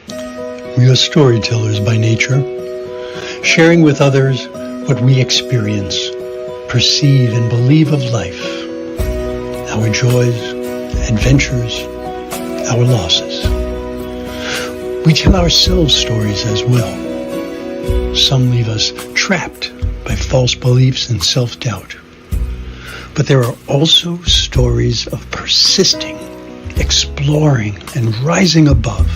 We are storytellers by nature, sharing with others what we experience, perceive, and believe of life, our joys, adventures, our losses. We tell ourselves stories as well. Some leave us trapped by false beliefs and self-doubt. But there are also stories of persisting, exploring, and rising above.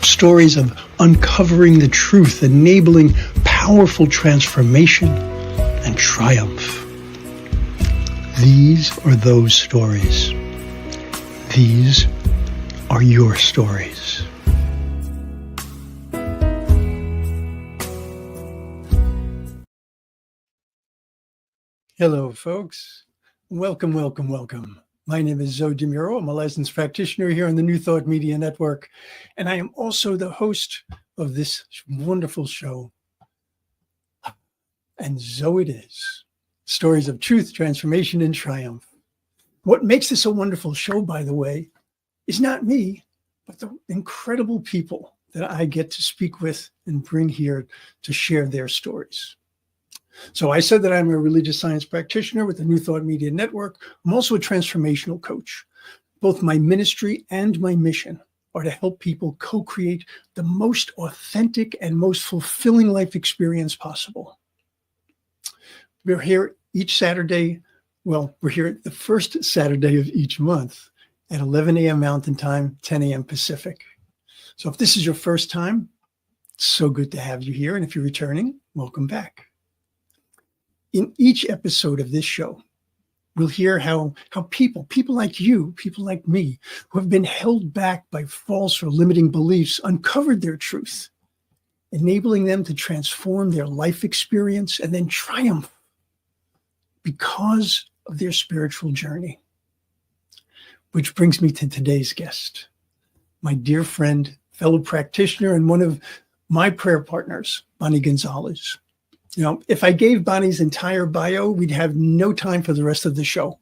Stories of uncovering the truth, enabling powerful transformation and triumph. These are those stories. These are your stories. Hello, folks. Welcome, welcome, welcome. My name is Zoe DeMuro. I'm a licensed practitioner here on the New Thought Media Network, and I am also the host of this wonderful show. And so it is. Stories of truth, transformation, and triumph. What makes this a wonderful show, by the way, is not me, but the incredible people that I get to speak with and bring here to share their stories. So I said that I'm a religious science practitioner with the New Thought Media Network. I'm also a transformational coach. Both my ministry and my mission are to help people co-create the most authentic and most fulfilling life experience possible. We're here each Saturday. Well, we're here the first Saturday of each month at 11 a.m. Mountain Time, 10 a.m. Pacific. So if this is your first time, it's so good to have you here. And if you're returning, welcome back. In each episode of this show, we'll hear how people like you, people like me, who have been held back by false or limiting beliefs, uncovered their truth, enabling them to transform their life experience and then triumph because of their spiritual journey. Which brings me to today's guest, my dear friend, fellow practitioner, and one of my prayer partners, Bonnie Gonzalez. You know, if I gave Bonnie's entire bio, we'd have no time for the rest of the show.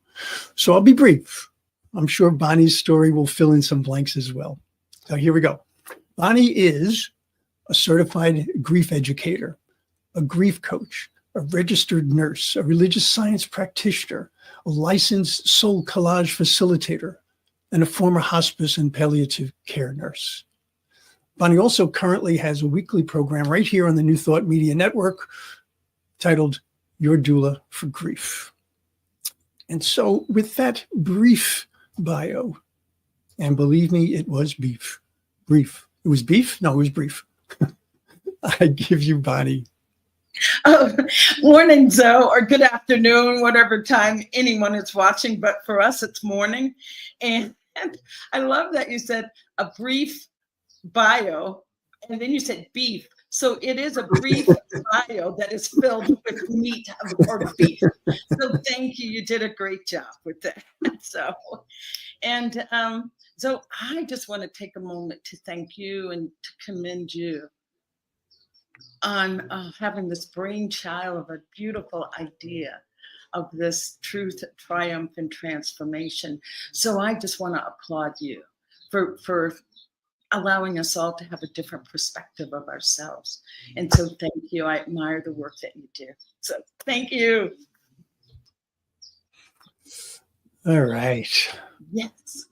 So I'll be brief. I'm sure Bonnie's story will fill in some blanks as well. So here we go. Bonnie is a certified grief educator, a grief coach, a registered nurse, a religious science practitioner, a licensed soul collage facilitator, and a former hospice and palliative care nurse. Bonnie also currently has a weekly program right here on the New Thought Media Network titled Your Doula for Grief. And so with that brief bio, and believe me, it was brief. It was beef? No, it was brief. I give you Bonnie. Oh, morning, Zoe, or good afternoon, whatever time anyone is watching. But for us, it's morning. And I love that you said a brief bio, and then you said beef. So it is a brief bio that is filled with meat or beef. So thank you. You did a great job with that. So I just want to take a moment to thank you and to commend you on having this brainchild of a beautiful idea of this truth, triumph, and transformation. So I just want to applaud you for allowing us all to have a different perspective of ourselves. And so thank you. I admire the work that you do. So thank you. All right. Yes.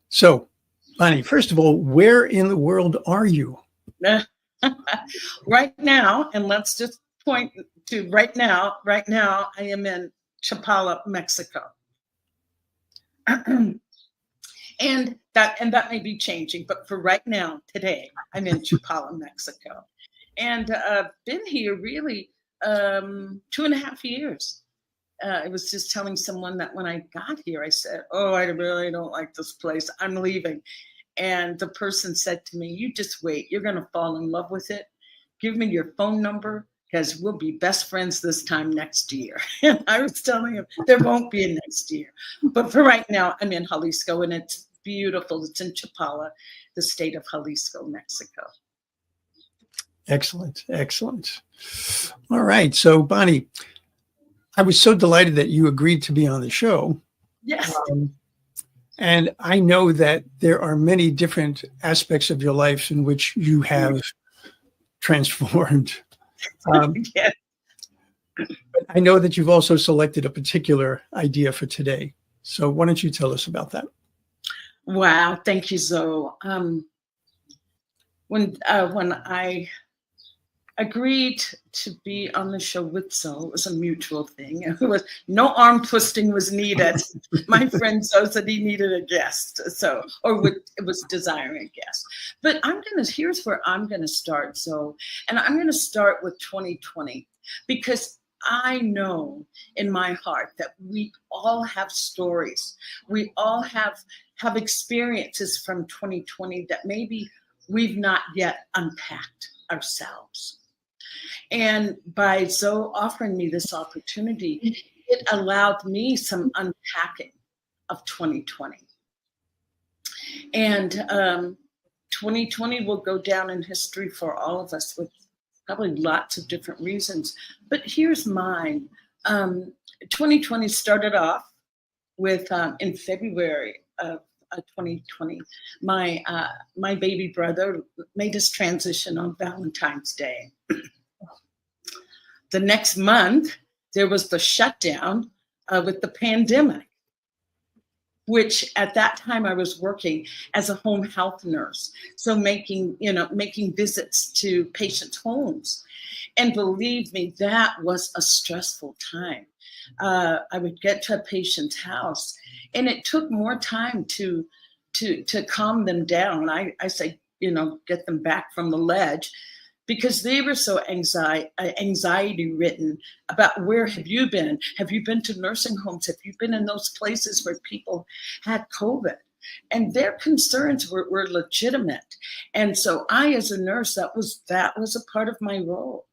So, Bonnie, first of all, where in the world are you? Right now, and let's just point to right now, I am in Chapala, Mexico. And that may be changing, but for right now, today, I'm in Chapala, Mexico. And been here really 2.5 years. I was just telling someone that when I got here, I said, oh, I really don't like this place. I'm leaving. And the person said to me, you just wait. You're going to fall in love with it. Give me your phone number because we'll be best friends this time next year. And I was telling him there won't be a next year. But for right now, I'm in Jalisco, and it's beautiful. It's in Chapala, the state of Jalisco, Mexico. Excellent. Excellent. All right. So, Bonnie, I was so delighted that you agreed to be on the show. Yes. And I know that there are many different aspects of your life in which you have transformed. Yeah. But I know that you've also selected a particular idea for today. So why don't you tell us about that? Wow, thank you, Zoe. When I agreed to be on the show with Zoe, it was a mutual thing. It was no arm twisting was needed. My friend Zoe said he needed a guest, it was desiring a guest. But here's where I'm gonna start, Zoe, and I'm gonna start with 2020 because I know in my heart that we all have stories. We all have experiences from 2020 that maybe we've not yet unpacked ourselves. And by Zoe offering me this opportunity, it allowed me some unpacking of 2020. And 2020 will go down in history for all of us with probably lots of different reasons. But here's mine. 2020 started off with, in February of 2020, my baby brother made his transition on Valentine's Day. The next month, there was the shutdown with the pandemic, which at that time I was working as a home health nurse. So making visits to patients' homes. And believe me, that was a stressful time. I would get to a patient's house and it took more time to calm them down. I say, get them back from the ledge because they were so anxiety ridden about where have you been? Have you been to nursing homes? Have you been in those places where people had COVID? And their concerns were legitimate. And so I, as a nurse, that was a part of my role,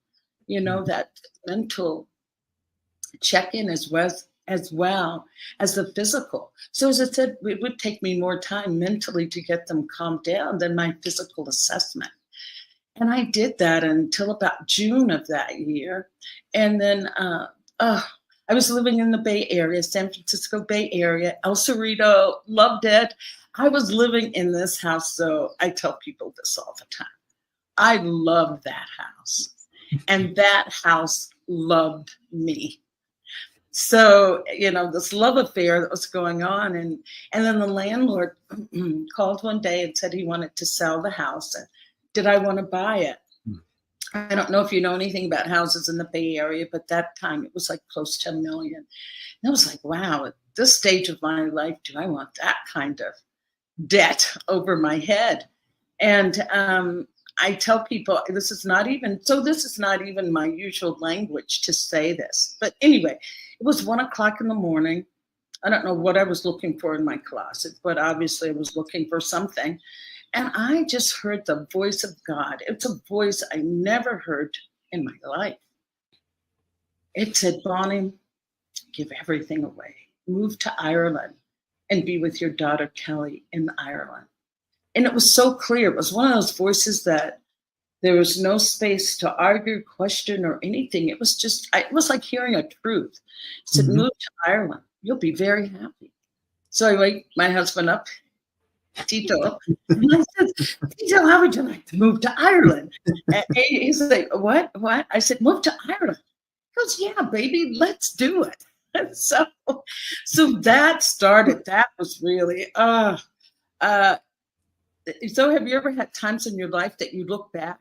that mental check-in as well as the physical. So as I said, it would take me more time mentally to get them calmed down than my physical assessment. And I did that until about June of that year. And then I was living in the Bay Area, San Francisco Bay Area, El Cerrito, loved it. I was living in this house, so I tell people this all the time. I loved that house. And that house loved me. So, this love affair that was going on. And then the landlord called one day and said he wanted to sell the house. And did I want to buy it? I don't know if you know anything about houses in the Bay Area, but that time it was like close to $1 million. And I was like, wow, at this stage of my life, do I want that kind of debt over my head? And I tell people this is not even my usual language to say this. But anyway, it was 1 o'clock in the morning. I don't know what I was looking for in my closet, but obviously I was looking for something. And I just heard the voice of God. It's a voice I never heard in my life. It said, Bonnie, give everything away. Move to Ireland and be with your daughter, Kelly, in Ireland. And it was so clear. It was one of those voices that there was no space to argue, question, or anything. It was like hearing a truth. It said, move to Ireland. You'll be very happy. So I wake my husband up, Tito, and I said, Tito, how would you like to move to Ireland? And he's like, what? I said, move to Ireland. He goes, yeah, baby, let's do it. And so that started. That was really, so have you ever had times in your life that you look back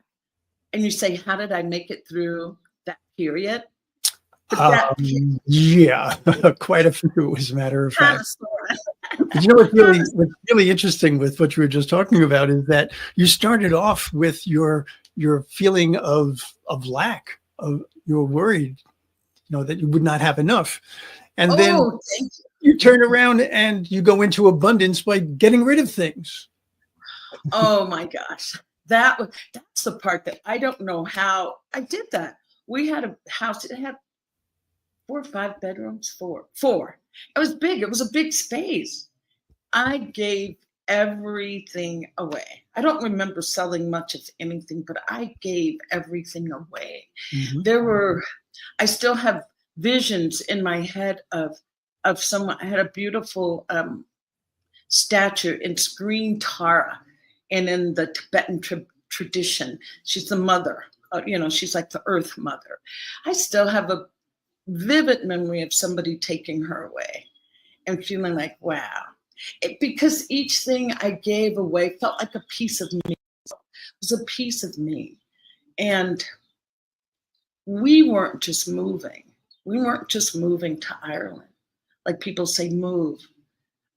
and you say, how did I make it through that period? Yeah, quite a few, as a matter of fact. What's really interesting with what you were just talking about is that you started off with your feeling of lack, of you were worried, that you would not have enough, and then you turn around and you go into abundance by getting rid of things. Oh my gosh, that's the part that I don't know how I did that. We had a house that had 4 or 5 bedrooms, four. It was big. It was a big space. I gave everything away. I don't remember selling much of anything, but I gave everything away. I still have visions in my head of someone. I had a beautiful statue. It's green Tara. And in the Tibetan tradition, she's the mother. She's like the earth mother. I still have a vivid memory of somebody taking her away and feeling like, wow. Because each thing I gave away felt like a piece of me. It was a piece of me. And we weren't just moving. We weren't just moving to Ireland. Like people say, move.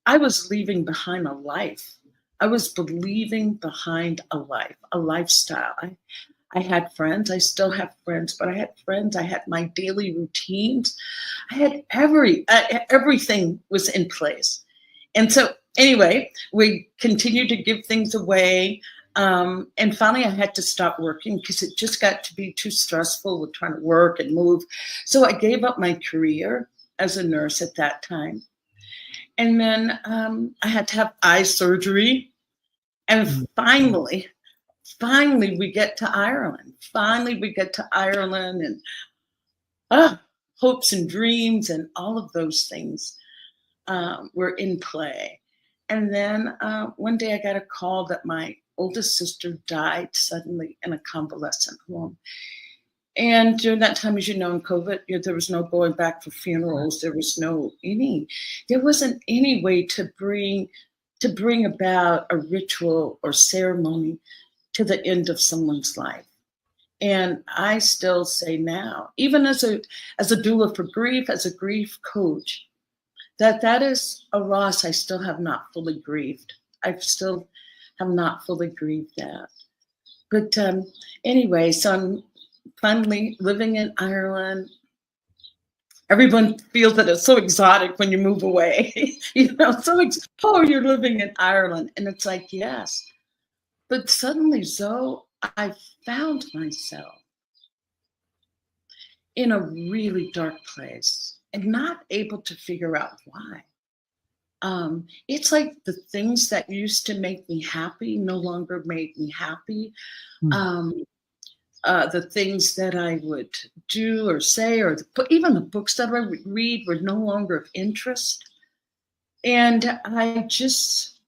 I was leaving behind a life. I was leaving behind a life, a lifestyle. I had friends. I still have friends, but I had friends. I had my daily routines. I had everything was in place. And so anyway, we continued to give things away. And finally I had to stop working because it just got to be too stressful with trying to work and move. So I gave up my career as a nurse at that time. And then I had to have eye surgery. And finally we get to Ireland. Finally we get to Ireland, and hopes and dreams and all of those things were in play. And then one day I got a call that my oldest sister died suddenly in a convalescent home. And during that time, as you know, in COVID, there was no going back for funerals. There wasn't any way to bring about a ritual or ceremony to the end of someone's life. And I still say now, even as a doula for grief, as a grief coach, that is a loss I still have not fully grieved. I still have not fully grieved that. But anyway, so I'm finally living in Ireland. Everyone feels that it's so exotic when you move away. You're living in Ireland. And it's like, yes. But suddenly, Zoe, I found myself in a really dark place and not able to figure out why. It's like the things that used to make me happy no longer made me happy. The things that I would do or say, or even the books that I would read were no longer of interest. And I just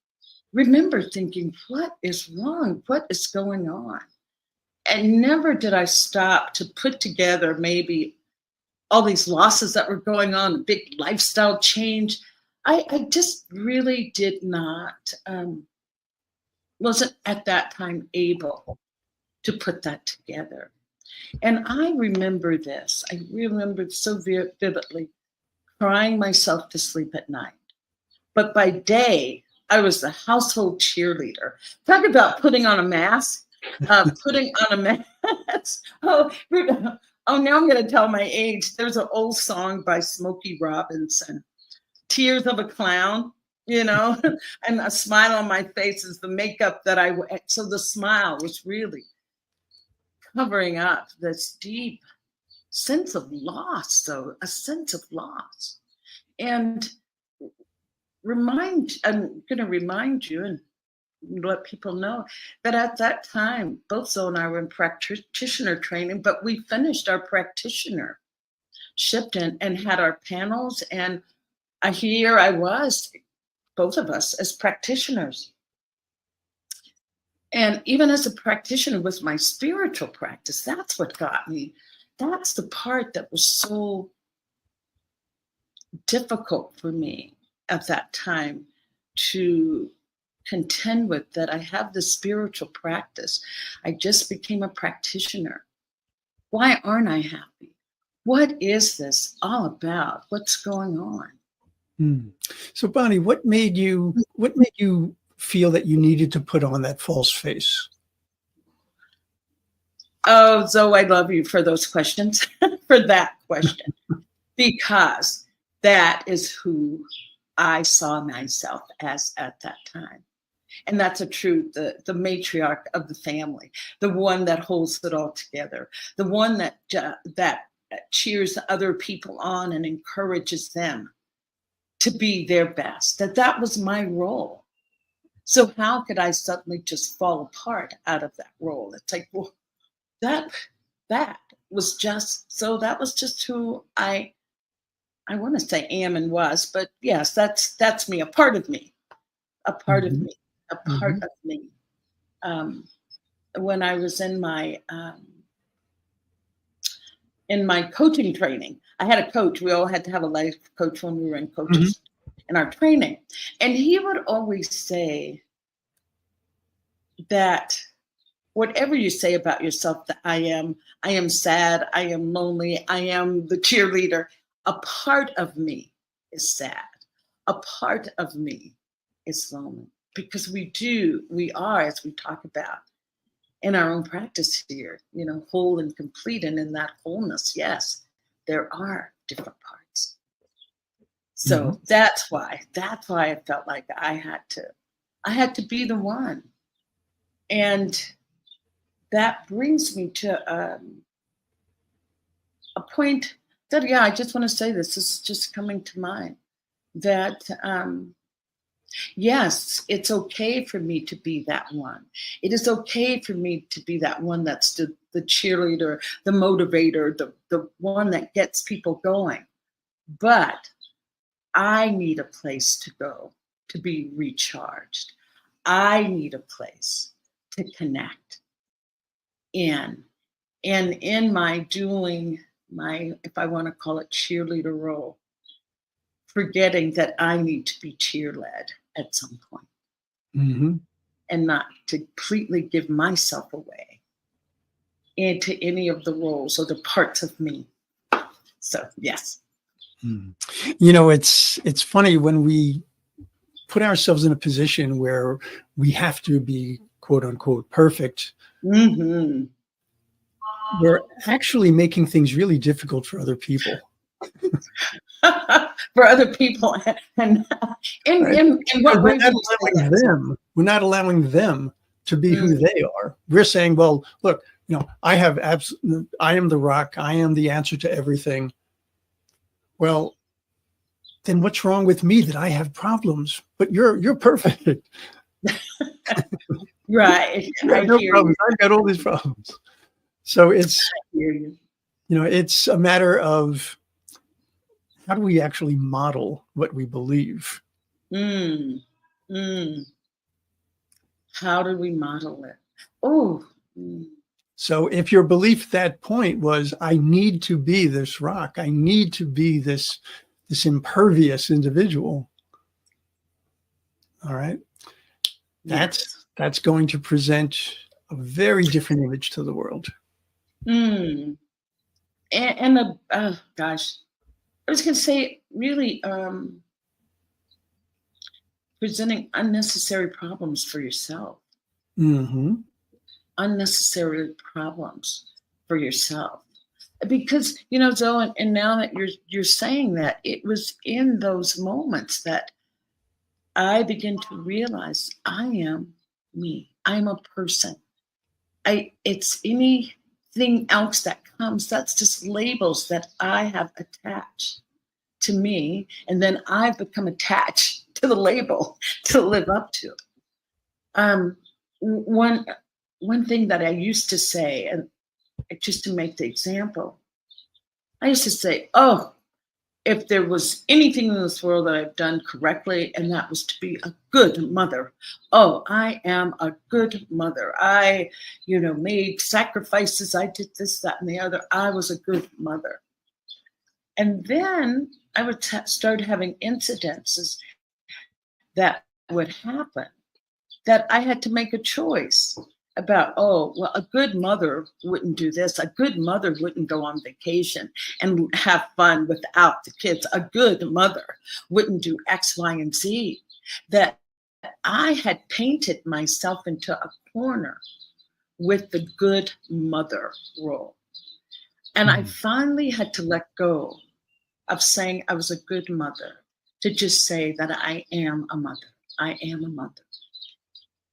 remember thinking, what is wrong? What is going on? And never did I stop to put together maybe all these losses that were going on, a big lifestyle change. I just really did not, wasn't at that time able to put that together. And I remember this. I remember so vividly crying myself to sleep at night. But by day, I was the household cheerleader. Talk about putting on a mask. Putting on a mask. Now I'm going to tell my age. There's an old song by Smokey Robinson, Tears of a Clown, and a smile on my face is the makeup that so the smile was really covering up this deep sense of loss, so a sense of loss. And I'm going to remind you and let people know that at that time, both Zoe and I were in practitioner training, but we finished our practitionership and had our panels. And here I was, both of us as practitioners. And even as a practitioner with my spiritual practice, that's what got me. That's the part that was so difficult for me at that time to contend with, that I have the spiritual practice. I just became a practitioner. Why aren't I happy? What is this all about? What's going on? So Bonnie, what made you feel that you needed to put on that false face? Oh, Zoe, I love you for those questions, for that question, because that is who I saw myself as at that time. And that's a truth, the matriarch of the family, the one that holds it all together, the one that cheers other people on and encourages them to be their best, that was my role. So how could I suddenly just fall apart out of that role? It's like, well, that was just who I want to say am and was, but yes, that's me, a part of me. a part of Mhm. me, a part of me. When I was in my coaching training, I had a coach. We all had to have a life coach when we were in Mhm. coaches in our training. And he would always say that whatever you say about yourself, that I am sad, I am lonely, I am the cheerleader, a part of me is sad. A part of me is lonely. Because we are, as we talk about in our own practice here, whole and complete. And in that wholeness, yes, there are different parts. So Mhm. that's why I felt like I had to be the one. And that brings me to a point that, I just want to say this is just coming to mind, that yes, it's okay for me to be that one. It is okay for me to be that one that's the cheerleader, the motivator, the one that gets people going. But I need a place to go to be recharged. I need a place to connect in. And in my doing my, if I want to call it cheerleader role, forgetting that I need to be cheer-led at some point. Mhm. And not to completely give myself away into any of the roles or the parts of me. So, yes. Mm. It's funny when we put ourselves in a position where we have to be quote unquote perfect. Mm-hmm. We're actually making things really difficult for other people. For other people. And Right? in Because what way would you say that? we're not allowing them to be who Mm. they are. We're saying, well, look, I am the rock. I am the answer to everything. Well, then what's wrong with me that I have problems, but you're perfect. Right. You I have no hear you. problems. I've got all these problems. So it's, I hear you. it's a matter of how do we actually model what we believe? Mm. Mm. How do we model it? Oh. Mm. So if your belief at that point was, I need to be this rock, I need to be this impervious individual, all right, Yes. that's going to present a very different image to the world. Mm. And gosh, I was going to say, really, presenting unnecessary problems for yourself, Mm-hmm. unnecessary problems for yourself. Because, Zoe, and now that you're saying that, it was in those moments that I begin to realize I am me. I'm a person. It's anything else that comes, that's just labels that I have attached to me, and then I've become attached to the label to live up to. One thing that I used to say, and just to make the example, I used to say, "Oh, if there was anything in this world that I've done correctly, and that was to be a good mother. Oh, I am a good mother. I, made sacrifices. I did this, that, and the other. I was a good mother." And then I would start having incidences that would happen, that I had to make a choice about, oh, well, a good mother wouldn't do this. A good mother wouldn't go on vacation and have fun without the kids. A good mother wouldn't do X, Y, and Z. That I had painted myself into a corner with the good mother role. And I finally had to let go of saying I was a good mother to just say that I am a mother. I am a mother.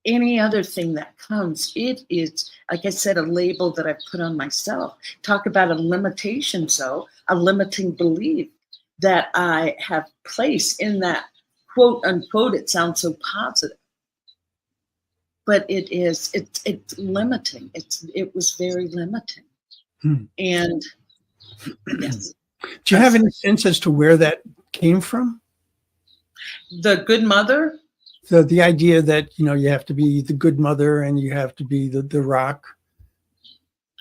Any other thing that comes, it is, like I said, a label that I put on myself. Talk about a limitation, so a limiting belief that I have placed in that quote unquote. It sounds so positive, but it's limiting. It was very limiting. And yes. Do you have any sense as to where that came from? The good mother? the idea that, you know, you have to be the good mother and you have to be the rock.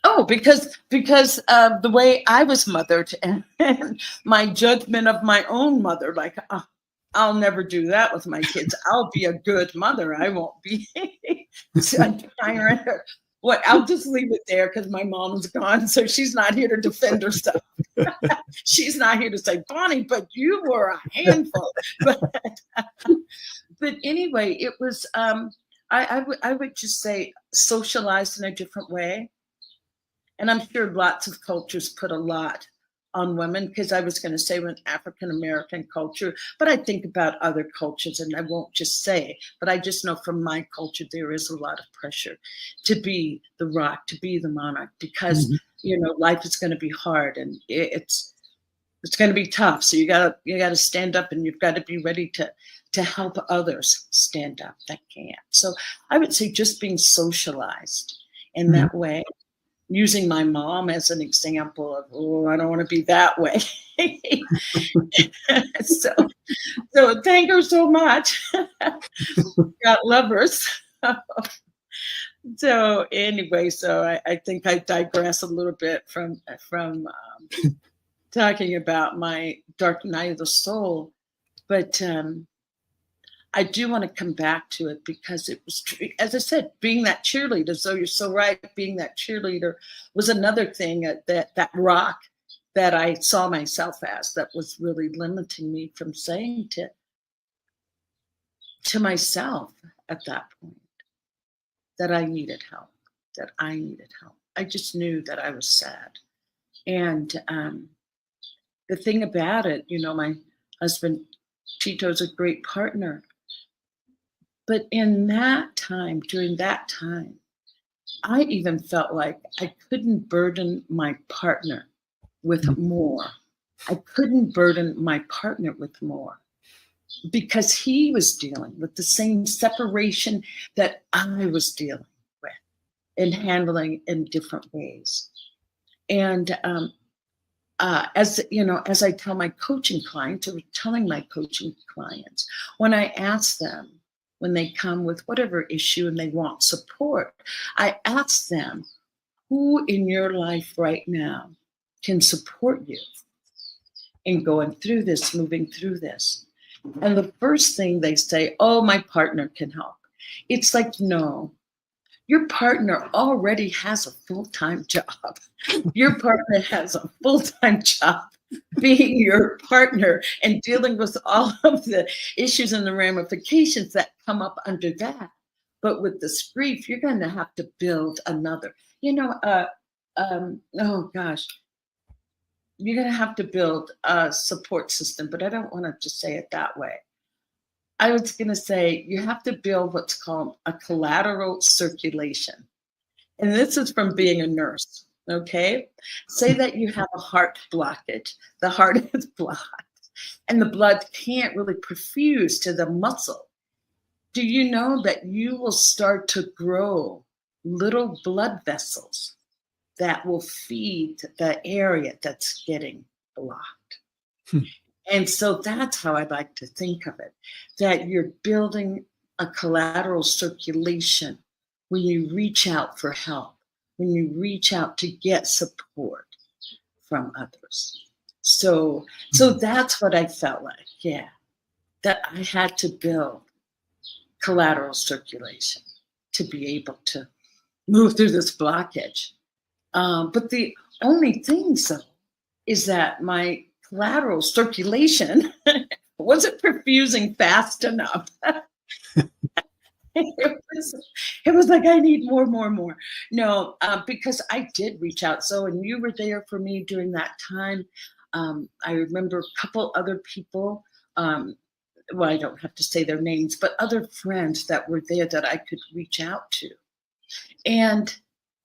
Oh, because of the way I was mothered and my judgment of my own mother, like, I'll never do that with my kids. I'll be a good mother. I won't be a tyrant. What? I'll just leave it there because my mom's gone, so she's not here to defend herself. She's not here to say, Bonnie, but you were a handful. But anyway, it was. I would just say socialized in a different way. And I'm sure lots of cultures put a lot on women, because I was going to say with African-American culture, but I think about other cultures and I won't just say, but I just know from my culture, there is a lot of pressure to be the rock, to be the monarch, because, you know, life is going to be hard and it's going to be tough. So you gotta stand up and you've got to be ready to help others stand up that can't. So I would say just being socialized in that way, using my mom as an example of, oh, I don't want to be that way. so thank her so much. Got lovers. So anyway, so I think I digress a little bit from talking about my dark night of the soul, but I do want to come back to it because it was, as I said, being that cheerleader. So you're so right. Being that cheerleader was another thing that rock that I saw myself as, that was really limiting me from saying to myself at that point that I needed help, I just knew that I was sad. And the thing about it, you know, my husband, Tito's a great partner. But in that time, during that time, I even felt like I couldn't burden my partner with more. I couldn't burden my partner with more because he was dealing with the same separation that I was dealing with and handling in different ways. And as you know, as I tell my coaching clients, or telling my coaching clients, when I ask them, when they come with whatever issue and they want support, I ask them, who in your life right now can support you in going through this, moving through this? And the first thing they say, oh, my partner can help. It's like, no, your partner already has a full-time job. Your partner has a full-time job being your partner and dealing with all of the issues and the ramifications that come up under that. But with this grief, you're going to have to build another, you know, oh gosh, you're going to have to build a support system, but I don't want to just say it that way. I was going to say you have to build what's called a collateral circulation. And this is from being a nurse. Okay, say that you have a heart blockage. The heart is blocked and the blood can't really perfuse to the muscle. Do you know that you will start to grow little blood vessels that will feed the area that's getting blocked? And so that's how I like to think of it, that you're building a collateral circulation when you reach out for help, when you reach out to get support from others. So that's what I felt like, yeah, that I had to build collateral circulation to be able to move through this blockage. But the only thing, so, is that my collateral circulation wasn't perfusing fast enough. It was like, I need more. No, because I did reach out. So, and you were there for me during that time. I remember a couple other people, well, I don't have to say their names, but other friends that were there that I could reach out to. And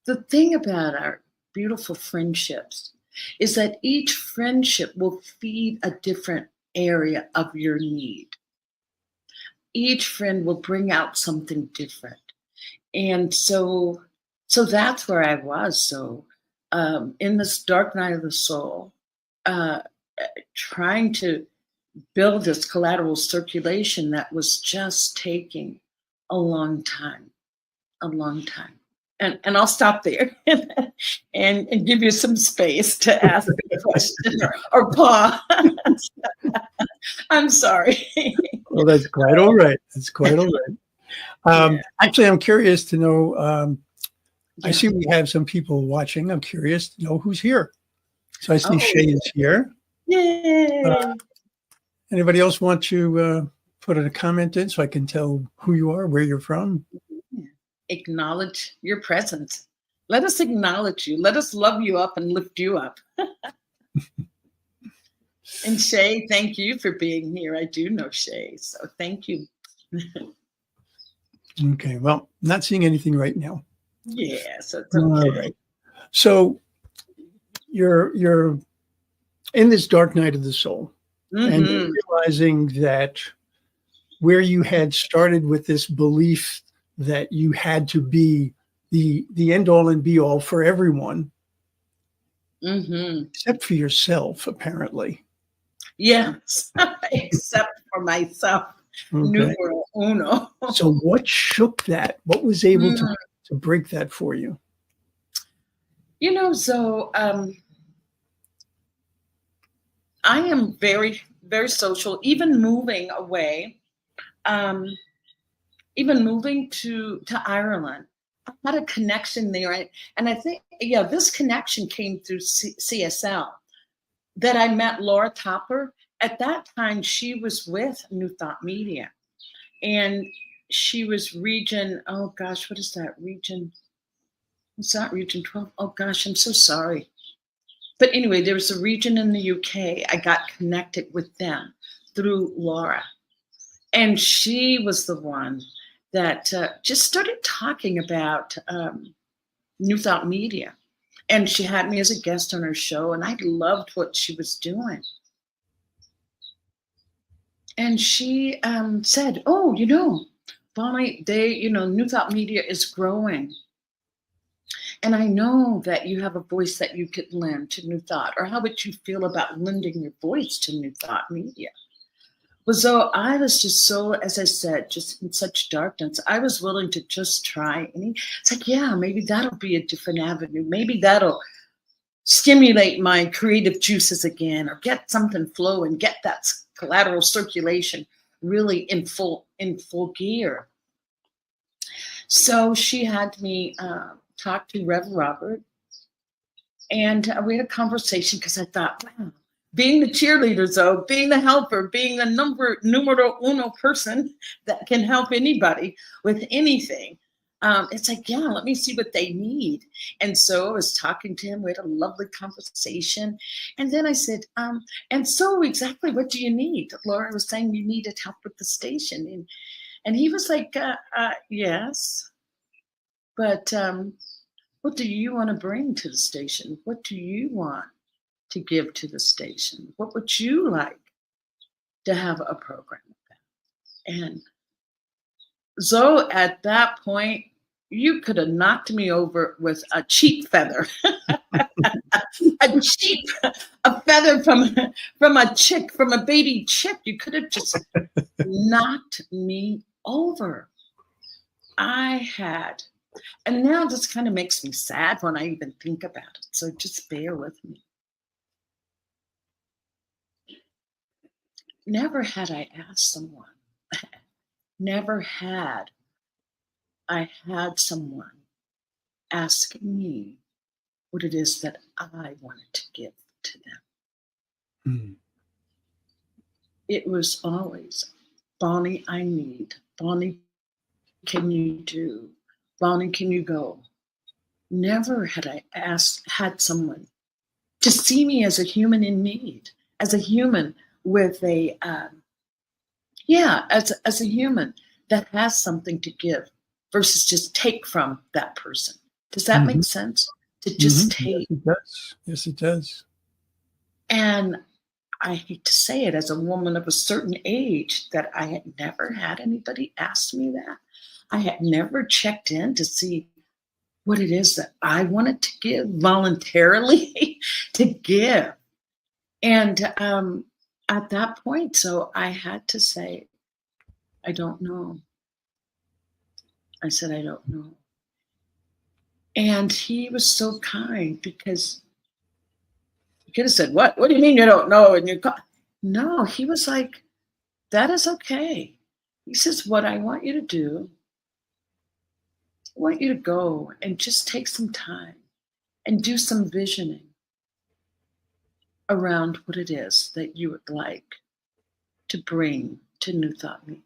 the thing about our beautiful friendships is that each friendship will feed a different area of your need. Each friend will bring out something different. And so that's where I was. So in this dark night of the soul, trying to build this collateral circulation that was just taking a long time. And I'll stop there and give you some space to ask a question or pause. I'm sorry. Well, that's quite all right. That's quite all right. Actually, I'm curious to know, I see we have some people watching. I'm curious to know who's here. So I see Shay is here. Yay. Anybody else want to put a comment in so I can tell who you are, where you're from? Acknowledge your presence. Let us acknowledge you. Let us love you up and lift you up. And Shay, thank you for being here. I do know Shay, so thank you. Okay, well, not seeing anything right now. Yeah, so it's All okay. right. So you're in this dark night of the soul, and you're realizing that where you had started with this belief that you had to be the end all and be all for everyone, except for yourself, apparently. Yes, except for myself. Okay. Numero uno. So what shook that? What was able to break that for you? You know, so I am very, very social, even moving away. Even moving to Ireland, I had a connection there. And I think, this connection came through CSL, that I met Laura Topper. At that time, she was with New Thought Media. And she was region, oh gosh, what is that region? It's not region 12. Oh gosh, I'm so sorry. But anyway, there was a region in the UK. I got connected with them through Laura. And she was the one that just started talking about New Thought Media. And she had me as a guest on her show, and I loved what she was doing. And she said, oh, Bonnie, New Thought Media is growing. And I know that you have a voice that you could lend to New Thought. Or how would you feel about lending your voice to New Thought Media? So I was just so, as I said, just in such darkness, I was willing to just try. And it's like, maybe that'll be a different avenue. Maybe that'll stimulate my creative juices again, or get something flowing, get that collateral circulation really in full gear. So she had me talk to Rev Robert, and we had a conversation because I thought, wow, being the cheerleader, though, being the helper, being the numero uno person that can help anybody with anything, it's like, let me see what they need. And so I was talking to him. We had a lovely conversation. And then I said, and so exactly what do you need? Laura was saying you needed help with the station. And he was like, yes, but what do you want to bring to the station? What do you want to give to the station? What would you like to have a program about? And so at that point, you could have knocked me over with a cheap feather, a feather from a baby chick. You could have just knocked me over. And now this kind of makes me sad when I even think about it. So just bear with me. Never had I asked someone, never had I had someone asking me what it is that I wanted to give to them. It was always, Bonnie, I need. Bonnie, can you do? Bonnie, can you go? Never had I had someone to see me as a human in need, as a human with as a human that has something to give versus just take from that person. Does that make sense? To just take. Yes, it does. Yes, it does. And I hate to say it, as a woman of a certain age, that I had never had anybody ask me that. I had never checked in to see what it is that I wanted to give voluntarily to give. And at that point, so I had to say, I don't know. I said, I don't know. And he was so kind, because he could have said, what do you mean you don't know? And no, he was like, that is okay. He says, what I want you to do, I want you to go and just take some time and do some visioning around what it is that you would like to bring to New Thought Media.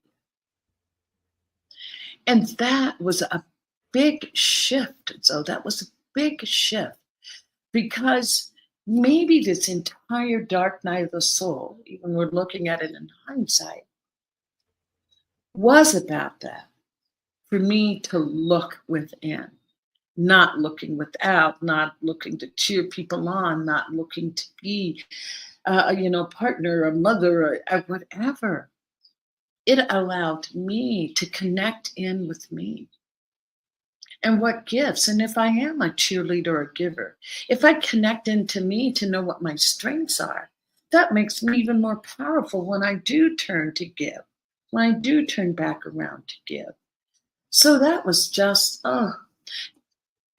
And that was a big shift. So that was a big shift, because maybe this entire dark night of the soul, even we're looking at it in hindsight, was about that. For me to look within, not looking without, not looking to cheer people on, not looking to be a partner, a mother, or whatever. It allowed me to connect in with me. And what gifts, and if I am a cheerleader or giver, if I connect into me to know what my strengths are, that makes me even more powerful when I do turn to give, when I do turn back around to give. So that was just,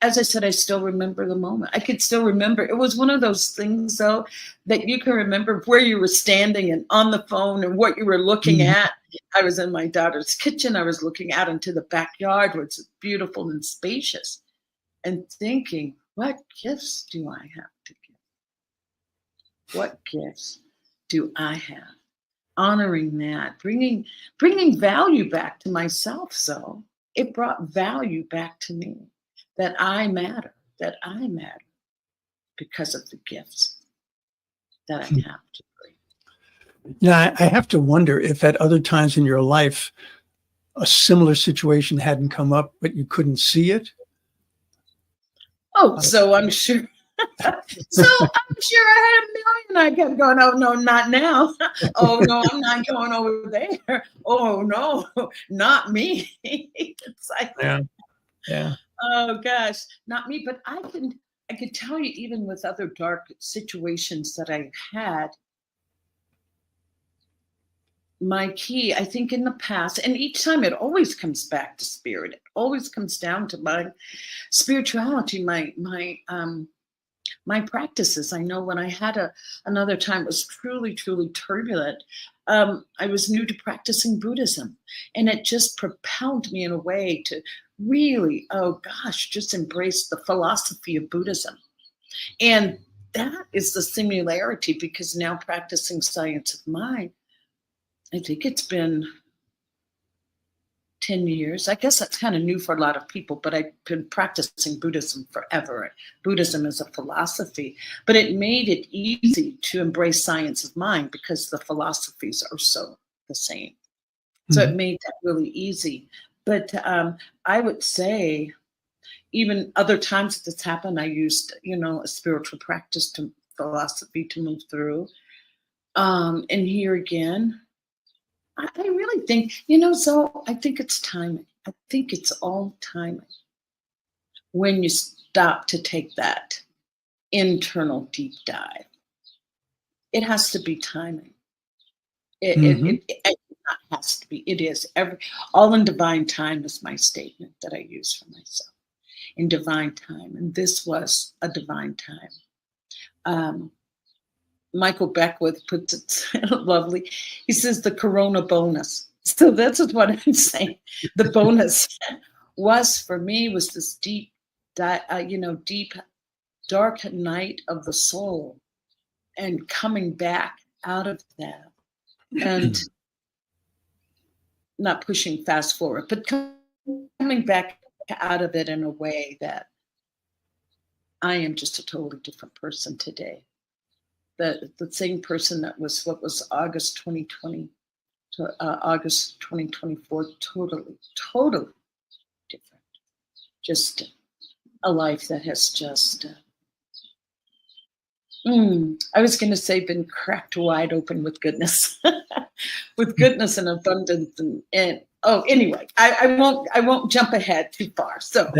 as I said, I still remember the moment. I could still remember. It was one of those things, though, that you can remember where you were standing and on the phone and what you were looking at. I was in my daughter's kitchen. I was looking out into the backyard, which is beautiful and spacious, and thinking, what gifts do I have to give? What gifts do I have? Honoring that, bringing value back to myself. So it brought value back to me. That I matter because of the gifts that I have to bring. Yeah, I have to wonder if at other times in your life, a similar situation hadn't come up, but you couldn't see it. Oh, so I'm sure. So I'm sure I had a million. I kept going, oh, no, not now. Oh, no, I'm not going over there. Oh, no, not me. It's like, yeah. Oh gosh, not me, but I could tell you, even with other dark situations that I've had, my key, I think in the past, and each time it always comes back to spirit. It always comes down to my spirituality, my practices. I know when I had another time, it was truly, truly turbulent. I was new to practicing Buddhism, and it just propelled me in a way to really, just embrace the philosophy of Buddhism. And that is the similarity, because now practicing science of mind, I think it's been 10 years. I guess that's kind of new for a lot of people, but I've been practicing Buddhism forever. Buddhism is a philosophy, but it made it easy to embrace science of mind because the philosophies are so the same. So it made that really easy. But I would say, even other times that this happened, I used, a spiritual practice to philosophy to move through. And here again, I really think, so I think it's timing. I think it's all timing. When you stop to take that internal deep dive, it has to be timing. It not has to be. It is. All in divine time is my statement that I use for myself. In divine time, and this was a divine time. Michael Beckwith puts it lovely. He says the corona bonus. So that's what I'm saying. The bonus was for me was this deep, deep, dark night of the soul, and coming back out of that, and not pushing fast forward, but coming back out of it in a way that I am just a totally different person today. The same person that was August 2020 to August 2024, totally different. Just a life that has just, I was going to say, been cracked wide open with goodness, with goodness and abundance, and anyway, I won't jump ahead too far. So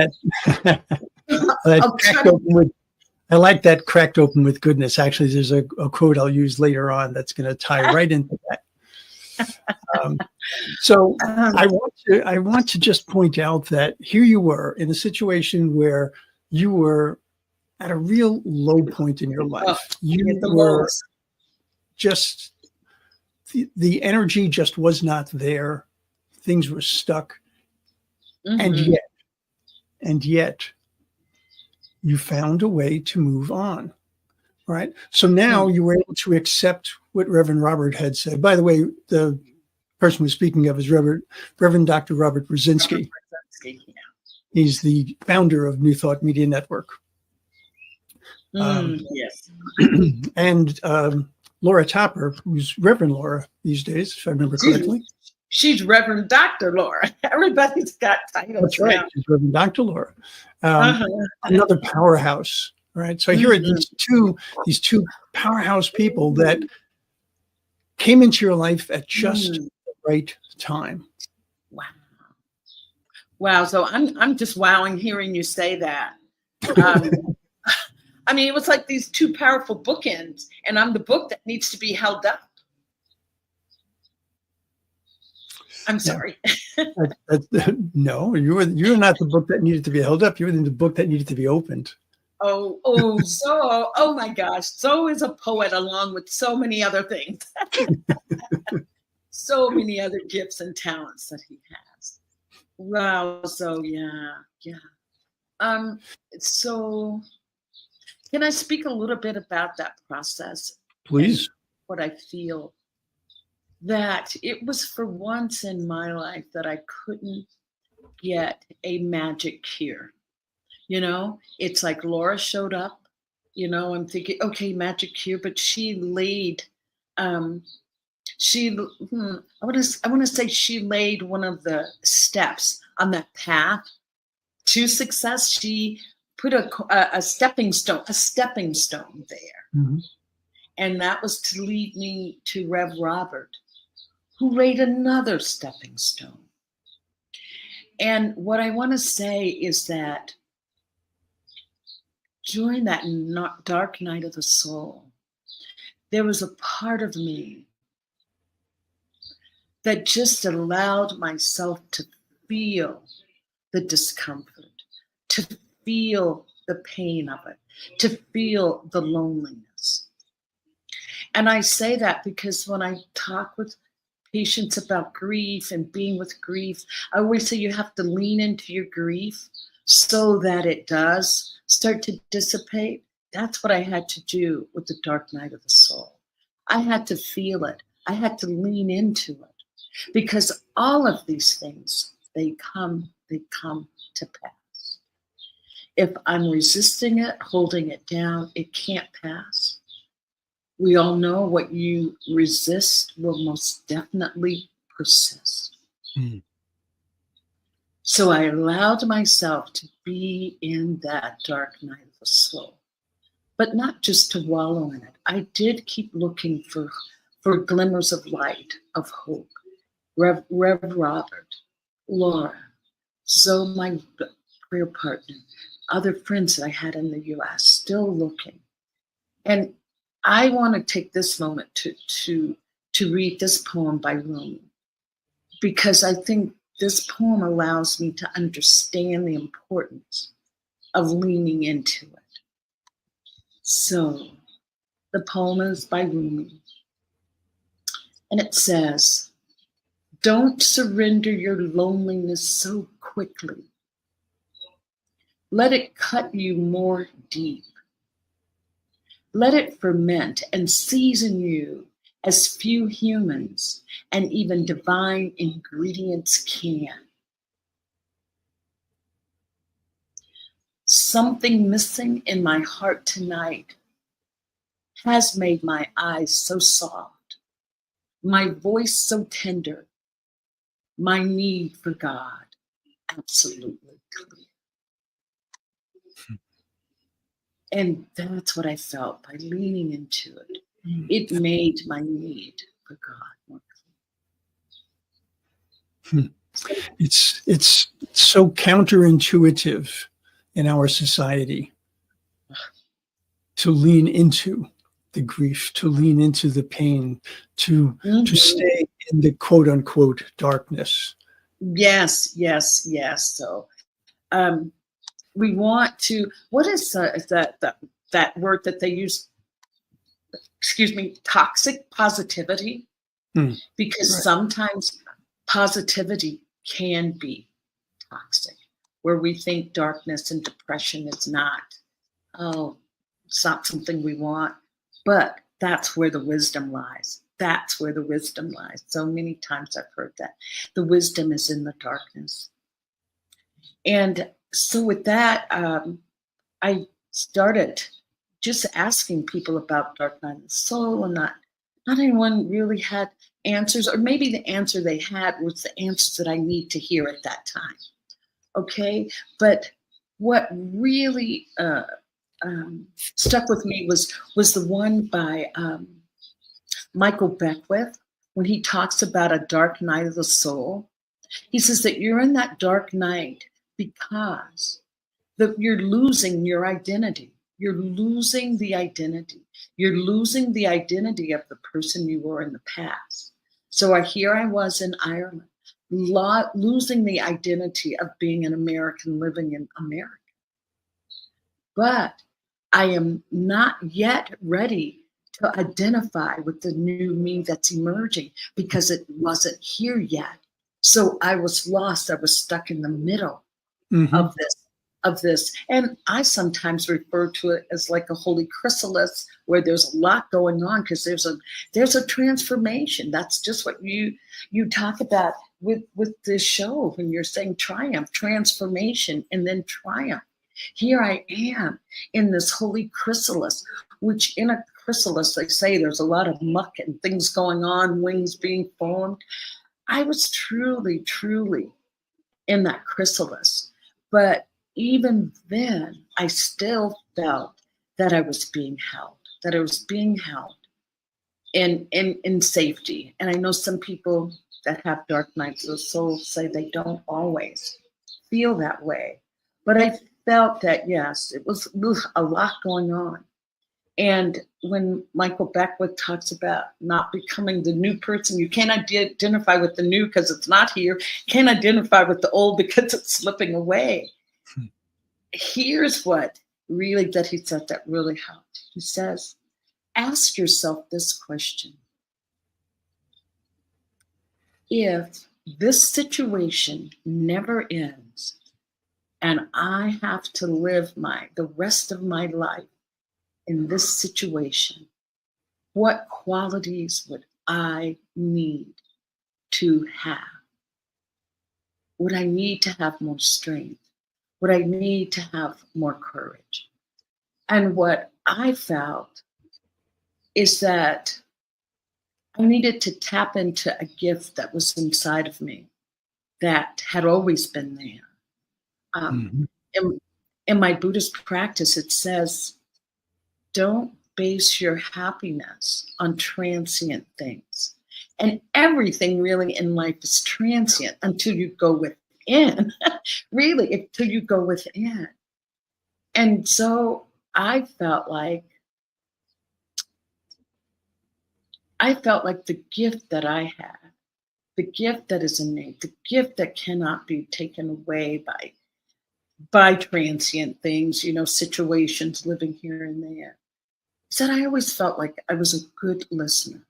Cracked open I like that, cracked open with goodness. Actually, there's a quote I'll use later on that's going to tie right into that. So I want to just point out that here you were in a situation where you were at a real low point in your life. You were just, the energy just was not there. Things were stuck. Mm-hmm. And yet you found a way to move on. Right. So now you were able to accept what Reverend Robert had said. By the way, the person we're speaking of is Reverend Dr. Robert Brzezinski. He's the founder of New Thought Media Network. Yes. And Laura Topper, who's Reverend Laura these days, if I remember correctly. She's Reverend Dr. Laura. Everybody's got titles. That's right. Now. She's Reverend Dr. Laura. Another powerhouse. Right. So here are these two powerhouse people that came into your life at just the right time. Wow. Wow. So I'm just wowing hearing you say that. I mean, it was like these two powerful bookends, and I'm the book that needs to be held up. I'm sorry. No, you're not the book that needed to be held up. You were the book that needed to be opened. Oh my gosh. Zoe is a poet along with so many other things. So many other gifts and talents that he has. Wow. So yeah. So can I speak a little bit about that process? Please. What I feel that it was for once in my life that I couldn't get a magic cure. You know, it's like Laura showed up, you know, I'm thinking, okay, magic cure, but she laid, I want to say she laid one of the steps on that path to success. She put a stepping stone there. Mm-hmm. And that was to lead me to Rev Robert, who laid another stepping stone. And what I want to say is that during that dark night of the soul, there was a part of me that just allowed myself to feel the discomfort, to feel the pain of it, to feel the loneliness. And I say that because when I talk with patients about grief and being with grief, I always say you have to lean into your grief so that it does start to dissipate. That's what I had to do with the dark night of the soul. I had to feel it. I had to lean into it because all of these things, they come to pass. If I'm resisting it, holding it down, it can't pass. We all know what you resist will most definitely persist. So I allowed myself to be in that dark night of the soul, but not just to wallow in it. I did keep looking for glimmers of light, of hope. Rev Robert, Laura, Zoe, my prayer partner, other friends that I had in the U.S., still looking. And I want to take this moment to read this poem by Rumi, because I think this poem allows me to understand the importance of leaning into it. So the poem is by Rumi, and it says, "Don't surrender your loneliness so quickly. Let it cut you more deep. Let it ferment and season you as few humans and even divine ingredients can. Something missing in my heart tonight has made my eyes so soft, my voice so tender, my need for God absolutely clear." And that's what I felt by leaning into it. It made my need for God more clear. It's so counterintuitive in our society. to lean into the grief, to lean into the pain, to stay in the quote unquote darkness. Yes. So we want to, what is that word that they use? Excuse me, toxic positivity. Because sometimes positivity can be toxic, where we think darkness and depression is not, it's not something we want, but that's where the wisdom lies. That's where the wisdom lies. So many times I've heard that. The wisdom is in the darkness. And so with that, I started just asking people about Dark Night of the Soul, and not anyone really had answers, or maybe the answer they had was the answers that I need to hear at that time. Okay, but what really stuck with me was the one by Michael Beckwith, when he talks about a dark night of the soul. He says that you're in that dark night because you're losing your identity. You're losing the identity. You're losing the identity of the person you were in the past. So here I was in Ireland, losing the identity of being an American living in America. But I am not yet ready to identify with the new me that's emerging because it wasn't here yet. So I was lost. I was stuck in the middle of this. And I sometimes refer to it as like a holy chrysalis, where there's a lot going on, because there's a transformation. That's just what you talk about with this show when you're saying triumph, transformation, and then triumph. Here I am in this holy chrysalis, which in a chrysalis, they say there's a lot of muck and things going on, wings being formed. I was truly, truly in that chrysalis. But even then, I still felt that I was being held, in safety. And I know some people that have dark nights of the soul say they don't always feel that way. But I felt that, yes, it was a lot going on. And when Michael Beckwith talks about not becoming the new person, you can't identify with the new because it's not here. Can't identify with the old because it's slipping away. Here's what really that he said that really helped. He says, ask yourself this question. If this situation never ends and I have to live the rest of my life in this situation, what qualities would I need to have? Would I need to have more strength? Would I need to have more courage? And what I felt is that I needed to tap into a gift that was inside of me that had always been there. In my Buddhist practice, it says, don't base your happiness on transient things. And everything really in life is transient until you go within, really, until you go within. And so I felt like the gift that I had, the gift that is innate, the gift that cannot be taken away by transient things, situations living here and there, is that I always felt like I was a good listener.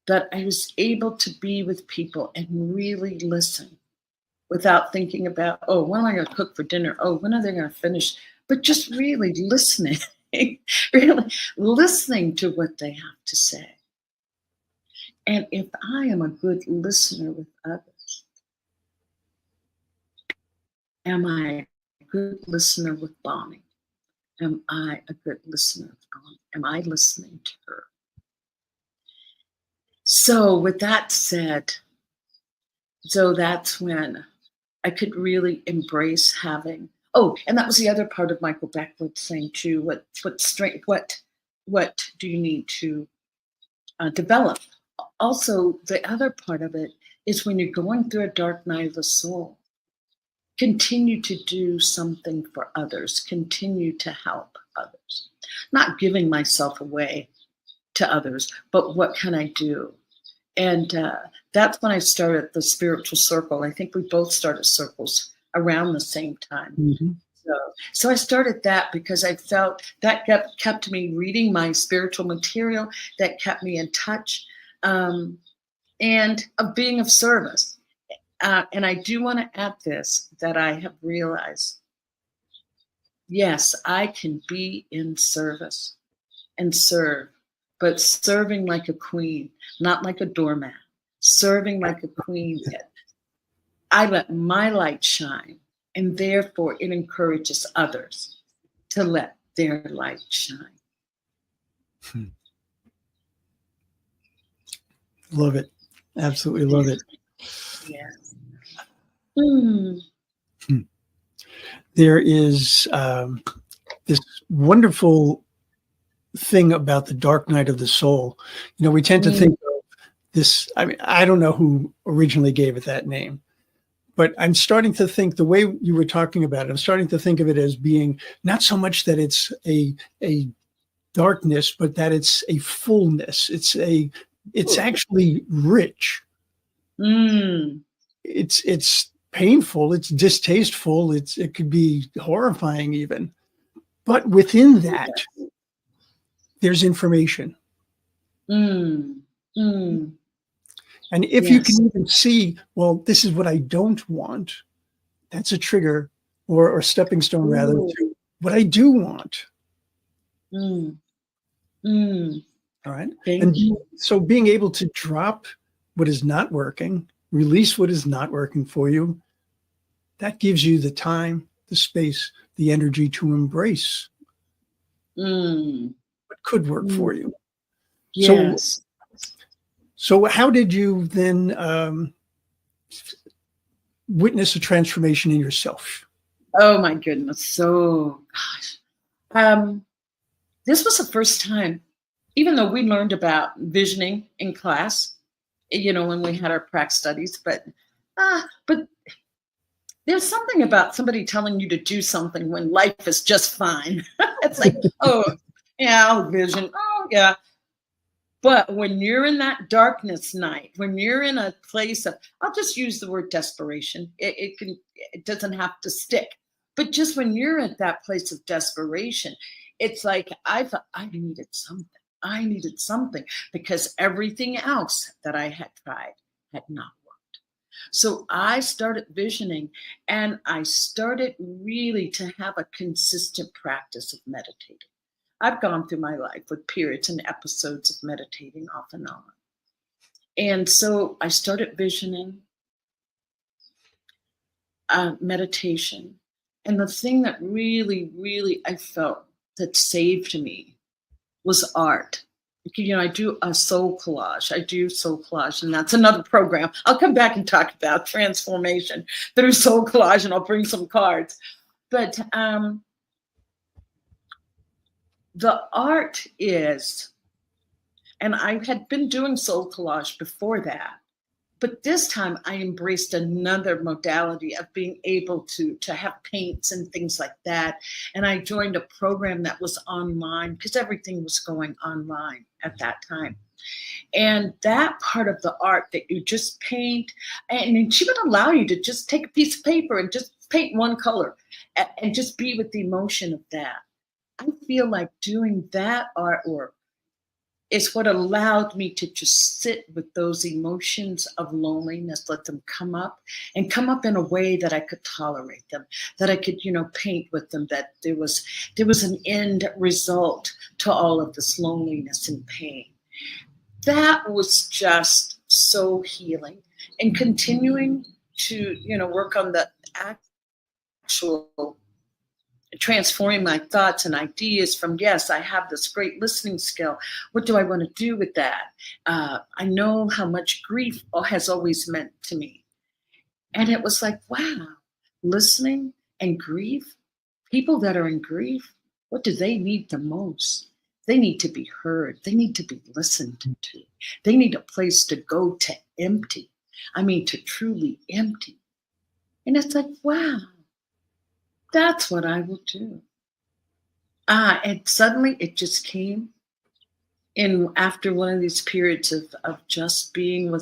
That I was able to be with people and really listen without thinking about, oh, when am I going to cook for dinner? Oh, when are they going to finish? But just really listening, really listening to what they have to say. And if I am a good listener with others, am I a good listener with Bonnie? Am I a good listener with Bonnie? Am I listening to her? So with that said, that's when I could really embrace having, and that was the other part of Michael Beckwith saying too, what strength, what do you need to develop? Also, the other part of it is when you're going through a dark night of the soul, continue to do something for others, continue to help. others. Not giving myself away to others, but what can I do? And that's when I started the spiritual circle. I think we both started circles around the same time. Mm-hmm. So I started that because I felt that kept me reading my spiritual material, that kept me in touch, and of being of service. And I do want to add this, that I have realized, yes, I can be in service and serve, but serving like a queen, not like a doormat, serving like a queen. I let my light shine, and therefore it encourages others to let their light shine. Love it. Absolutely love it. Yes. There is this wonderful thing about the dark night of the soul. You know, we tend to think of this. I mean, I don't know who originally gave it that name, but I'm starting to think, the way you were talking about it, I'm starting to think of it as being not so much that it's a darkness, but that it's a fullness. It's actually rich. It's painful. It's distasteful. It could be horrifying even, but within that, there's information. And if you can even see, well, this is what I don't want, that's a trigger or stepping stone rather to what I do want. All right. So being able to drop what is not working, release what is not working for you, that gives you the time, the space, the energy to embrace what could work for you. Yes. So how did you then witness a transformation in yourself? Oh my goodness. So, gosh. This was the first time, even though we learned about visioning in class, you know, when we had our prac studies, but there's something about somebody telling you to do something when life is just fine. It's like, oh, yeah, I'll vision. Oh, yeah. But when you're in that darkness night, when you're in a place of, I'll just use the word desperation. It doesn't have to stick. But just when you're at that place of desperation, it's like I thought I needed something. I needed something because everything else that I had tried had not worked. So I started visioning, and I started really to have a consistent practice of meditating. I've gone through my life with periods and episodes of meditating off and on. And so I started visioning, meditation. And the thing that really, really I felt that saved me was art. You know, I do a soul collage. And that's another program. I'll come back and talk about transformation through soul collage, and I'll bring some cards. But the art is, and I had been doing soul collage before that, but this time I embraced another modality of being able to have paints and things like that. And I joined a program that was online because everything was going online at that time. And that part of the art that you just paint, and she would allow you to just take a piece of paper and just paint one color and just be with the emotion of that. I feel like doing that artwork is what allowed me to just sit with those emotions of loneliness, let them come up in a way that I could tolerate them, that I could, you know, paint with them, that there was an end result to all of this loneliness and pain. That was just so healing. And continuing to, you know, work on the actual transforming my thoughts and ideas from, yes, I have this great listening skill. What do I want to do with that? I know how much grief has always meant to me. And it was like, wow, listening and grief, people that are in grief, what do they need the most? They need to be heard. They need to be listened to. They need a place to go to empty. I mean, to truly empty. And it's like, wow. That's what I will do. And suddenly it just came in after one of these periods of just being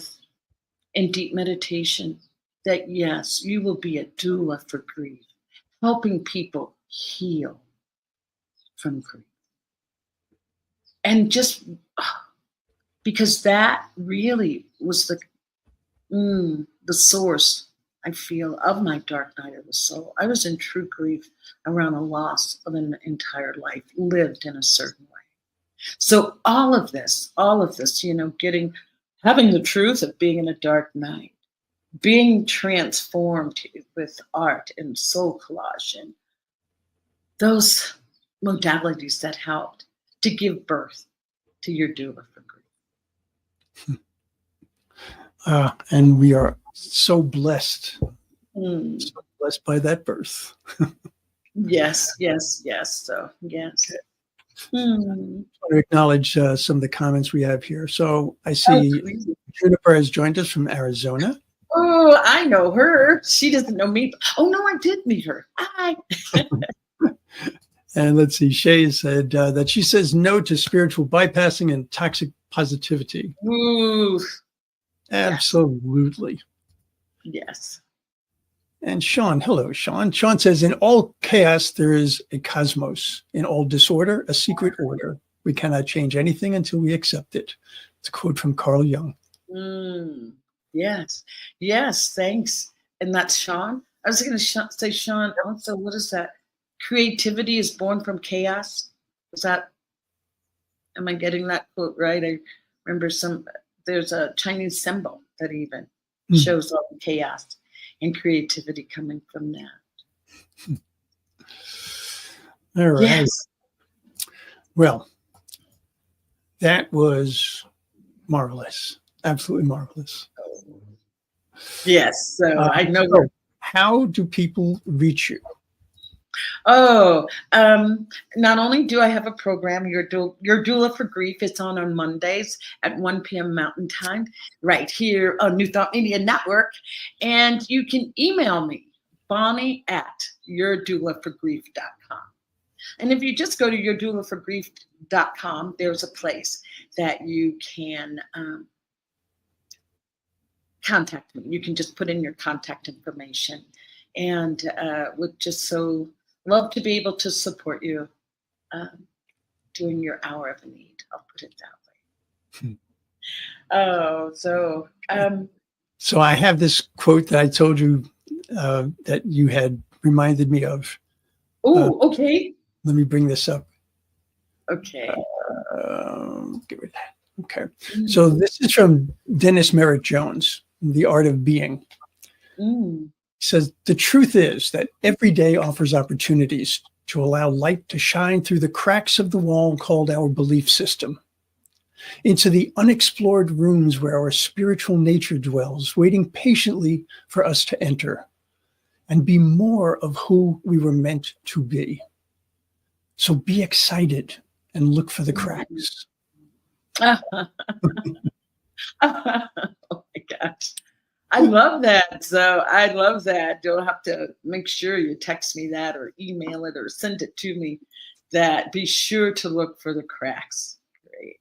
in deep meditation, that yes, you will be a doula for grief, helping people heal from grief. And just because that really was the source, I feel, of my dark night of the soul. I was in true grief around a loss of an entire life lived in a certain way. So all of this, having the truth of being in a dark night, being transformed with art and soul collage and those modalities that helped to give birth to your doula for grief. And we are so blessed, so blessed by that birth. Yes. So, yes. Okay. I want to acknowledge some of the comments we have here. So I see Juniper has joined us from Arizona. Oh, I know her. She doesn't know me. Oh, no, I did meet her. Hi. And let's see, Shay said that she says no to spiritual bypassing and toxic positivity. Ooh. Absolutely. Yes. And Sean, hello, Sean. Sean says, in all chaos, there is a cosmos. In all disorder, a secret order. We cannot change anything until we accept it. It's a quote from Carl Jung. Yes. Yes, thanks. And that's Sean. I was going to say, Sean, also, what is that? Creativity is born from chaos. Am I getting that quote right? I remember there's a Chinese symbol that even shows all the chaos and creativity coming from that. All right. Yes. Well, that was marvelous. Absolutely marvelous. Yes. So I know. So how do people reach you? Oh, not only do I have a program, Your Doula for Grief, it's on Mondays at 1 p.m. Mountain Time, right here on New Thought Media Network. And you can email me, bonnie@yourdoulaforgrief.com. And if you just go to yourdoulaforgrief.com, there's a place that you can contact me. You can just put in your contact information, and would just so love to be able to support you during your hour of need. I'll put it that way. So I have this quote that I told you that you had reminded me of. Oh, okay. Let me bring this up. Okay. Get rid of that. Okay. So this is from Dennis Merritt Jones, The Art of Being. He says, the truth is that every day offers opportunities to allow light to shine through the cracks of the wall called our belief system, into the unexplored rooms where our spiritual nature dwells, waiting patiently for us to enter and be more of who we were meant to be. So be excited and look for the cracks. Oh my gosh. I love that. So I love that. You'll have to make sure you text me that or email it or send it to me, that be sure to look for the cracks. Great.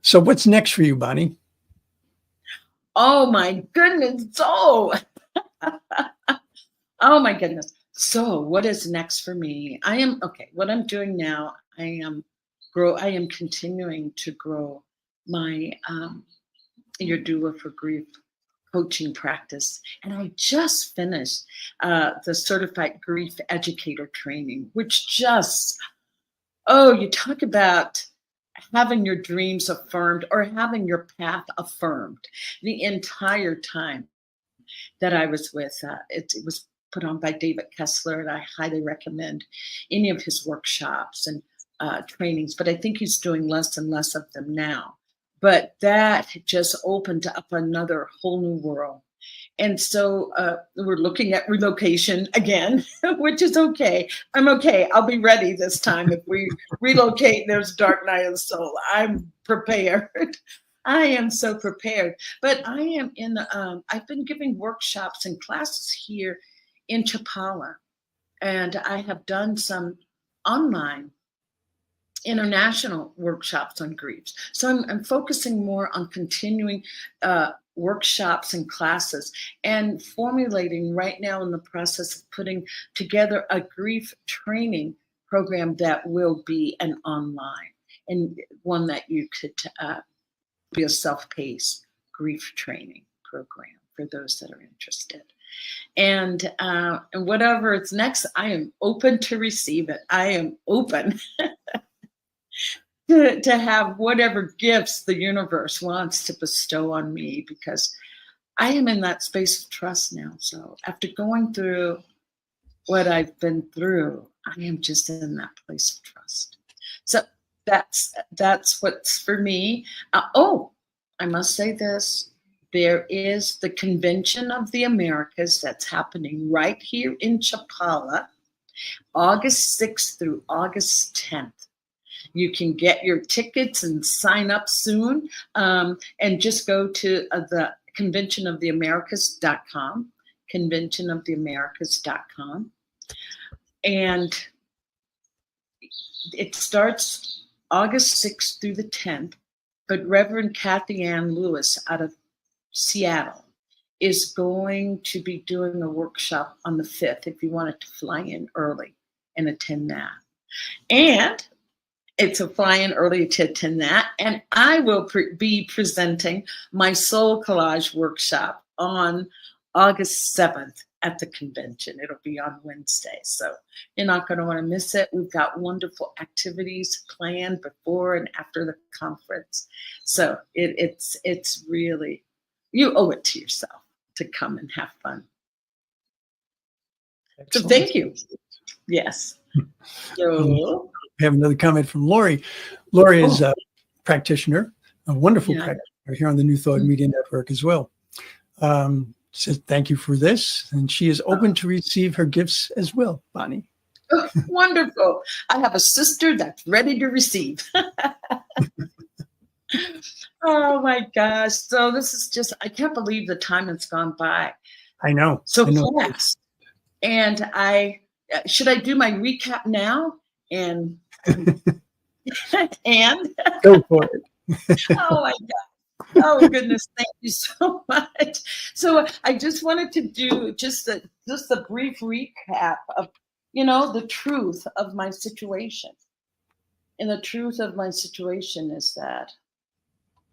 So what's next for you, Bonnie? Oh my goodness. Oh my goodness. So what is next for me? What I'm doing now, I am continuing to grow my Your Doula for Grief coaching practice. And I just finished the certified grief educator training, which you talk about having your dreams affirmed or having your path affirmed. The entire time that I was with, it was put on by David Kessler, and I highly recommend any of his workshops and trainings, but I think he's doing less and less of them now. But that just opened up another whole new world. And so we're looking at relocation again, which is okay. I'm okay. I'll be ready this time. If we relocate, there's dark night of the soul. I'm prepared. I am so prepared. But I've been giving workshops and classes here in Chapala And I have done some online international workshops on griefs. So I'm focusing more on continuing workshops and classes, and formulating right now in the process of putting together a grief training program that will be an online, and one that you could be a self-paced grief training program for those that are interested. And whatever is next, I am open to receive it. I am open to have whatever gifts the universe wants to bestow on me, because I am in that space of trust now. So after going through what I've been through, I am just in that place of trust. So that's what's for me. Oh, I must say this. There is the Convention of the Americas that's happening right here in Chapala, August 6th through August 10th. You can get your tickets and sign up soon, and just go to the conventionoftheamericas.com, conventionoftheamericas.com. And it starts August 6th through the 10th, but Reverend Kathy Ann Lewis out of Seattle is going to be doing a workshop on the 5th if you wanted to fly in early and attend that. And it's a fly-in early to attend that. And I will be presenting my soul collage workshop on August 7th at the convention. It'll be on Wednesday. So you're not going to want to miss it. We've got wonderful activities planned before and after the conference. So it's really, you owe it to yourself to come and have fun. Excellent. So thank you. Yes. So, we have another comment from Lori. Lori is a practitioner, a wonderful practitioner here on the New Thought Media Network as well. Says thank you for this, and she is open to receive her gifts as well, Bonnie. Oh, wonderful. I have a sister that's ready to receive. Oh my gosh. So this is just, I can't believe the time has gone by. I know. So fast. And should I do my recap now? And go for it. Oh my God. Oh goodness, thank you so much. So I just wanted to do just a brief recap of, the truth of my situation. And the truth of my situation is that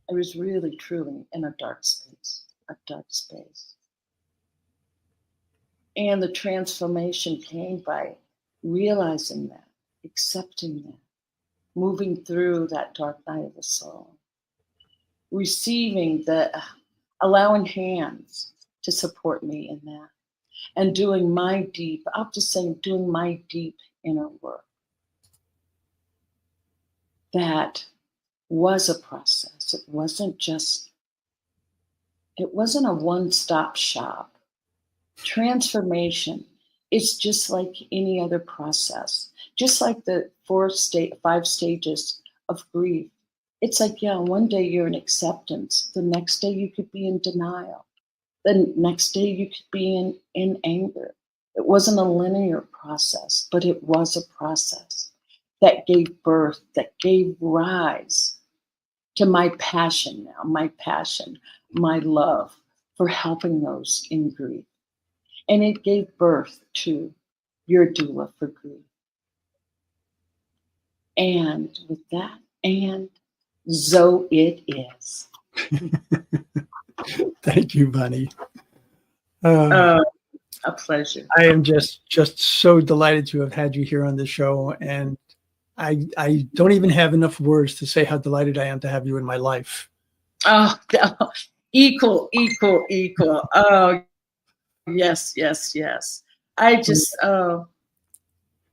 I was really, truly in a dark space. And the transformation came by realizing that, accepting that, moving through that dark night of the soul, receiving allowing hands to support me in that, and doing my deep inner work. That was a process. It wasn't a one-stop shop. Transformation is just like any other process, just like the 5 stages of grief. It's like, one day you're in acceptance. The next day you could be in denial. The next day you could be in anger. It wasn't a linear process, but it was a process that gave birth, that gave rise to my passion now, my love for helping those in grief. And it gave birth to your doula for grief. And with that, and so it is. Thank you, Bonnie. A pleasure. I am just so delighted to have had you here on the show, and I don't even have enough words to say how delighted I am to have you in my life. Oh, equal. Oh, yes. I just,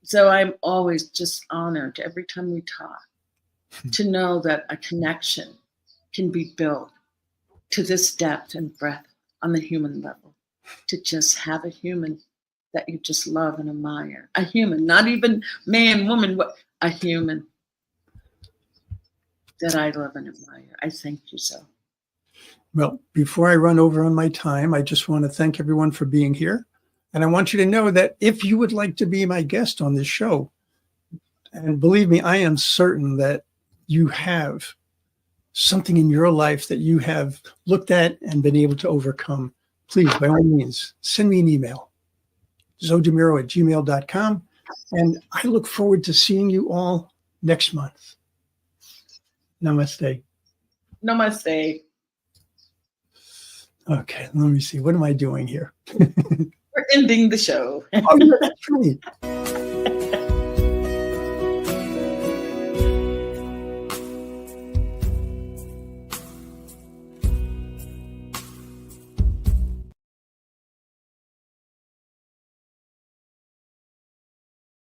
so I'm always just honored every time we talk to know that a connection can be built to this depth and breadth on the human level, to just have a human that you just love and admire. A human, not even man, woman, a human that I love and admire. I thank you so. Well, before I run over on my time, I just want to thank everyone for being here. And I want you to know that if you would like to be my guest on this show, and believe me, I am certain that you have something in your life that you have looked at and been able to overcome, please, by all means, send me an email, zodemiro@gmail.com. And I look forward to seeing you all next month. Namaste. Namaste. Okay, let me see. What am I doing here? We're ending the show. Oh, yeah, that's right.